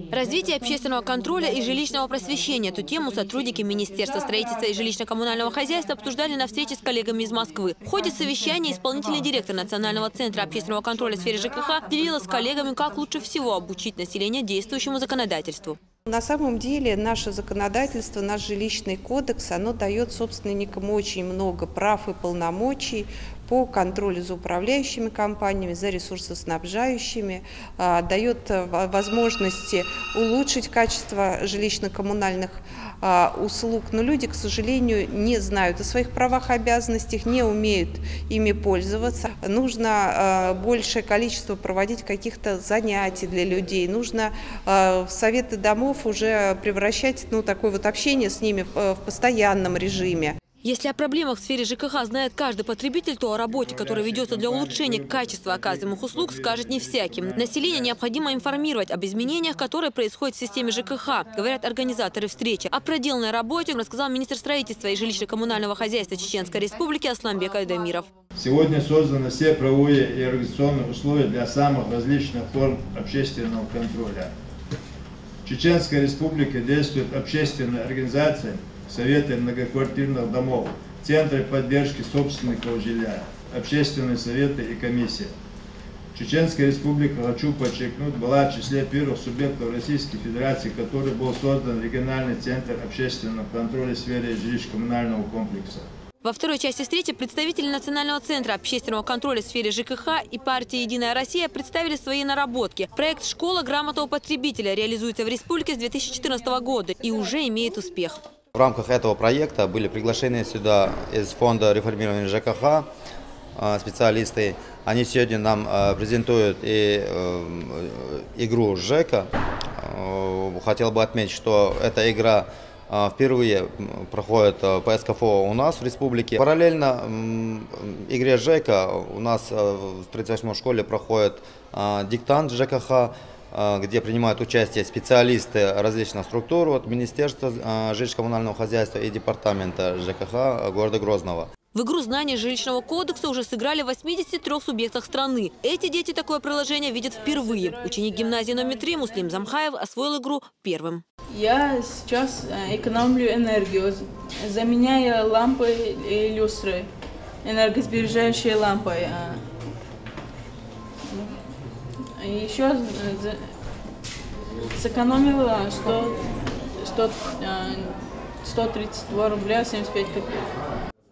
Развитие общественного контроля и жилищного просвещения. Эту тему сотрудники Министерства строительства и жилищно-коммунального хозяйства обсуждали на встрече с коллегами из Москвы. В ходе совещания исполнительный директор Национального центра общественного контроля в сфере ЖКХ делилась с коллегами, как лучше всего обучить население действующему законодательству. На самом деле наше законодательство, наш жилищный кодекс, оно дает собственникам очень много прав и полномочий по контролю за управляющими компаниями, за ресурсоснабжающими, дает возможности улучшить качество жилищно-коммунальных услуг. Но люди, к сожалению, не знают о своих правах и обязанностях, не умеют ими пользоваться. Нужно большее количество проводить каких-то занятий для людей. Нужно советы домов уже превращать такое вот общение с ними в постоянном режиме. Если о проблемах в сфере ЖКХ знает каждый потребитель, то о работе, которая ведется для улучшения качества оказываемых услуг, скажет не всяким. Население необходимо информировать об изменениях, которые происходят в системе ЖКХ, говорят организаторы встречи. О проделанной работе рассказал министр строительства и жилищно-коммунального хозяйства Чеченской Республики Асланбек Айдамиров. Сегодня созданы все правовые и организационные условия для самых различных форм общественного контроля. В Чеченской Республике действуют общественные организации, советы многоквартирных домов, центры поддержки собственников жилья, общественные советы и комиссии. Чеченская Республика, хочу подчеркнуть, была в числе первых субъектов Российской Федерации, который был создан региональный центр общественного контроля в сфере жилищно-коммунального комплекса. Во второй части встречи представители Национального центра общественного контроля в сфере ЖКХ и партии «Единая Россия» представили свои наработки. Проект «Школа грамотного потребителя» реализуется в республике с 2014 года и уже имеет успех. В рамках этого проекта были приглашены сюда из фонда реформирования ЖКХ специалисты. Они сегодня нам презентуют и игру ЖЭКа. Хотел бы отметить, что эта игра впервые проходит по СКФО у нас в республике. Параллельно игре ЖЭКа у нас в 38-й школе проходит диктант ЖКХ, где принимают участие специалисты различных структур от Министерства жилищно-коммунального хозяйства и департамента ЖКХ города Грозного. В игру знаний жилищного кодекса уже сыграли в 83 субъектах страны. Эти дети такое приложение видят впервые. Ученик гимназии номер 3 Муслим Замхаев освоил игру первым. Я сейчас экономлю энергию, заменяя лампы и люстры энергосберегающей лампой. Еще сэкономила 132 рубля 75 копеек.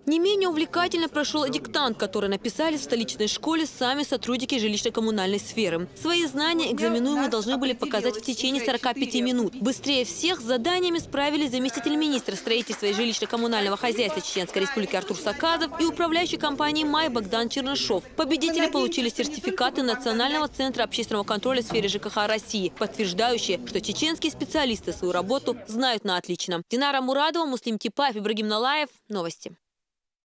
Не менее увлекательно прошел диктант, который написали в столичной школе сами сотрудники жилищно-коммунальной сферы. Свои знания экзаменуемые должны были показать в течение 45 минут. Быстрее всех с заданиями справились заместитель министра строительства и жилищно-коммунального хозяйства Чеченской Республики Артур Саказов и управляющий компанией «Май» Богдан Чернышов. Победители получили сертификаты Национального центра общественного контроля в сфере ЖКХ России, подтверждающие, что чеченские специалисты свою работу знают на отлично. Динара Мурадова, Муслим Типаев, Ибрагим Налаев. Новости.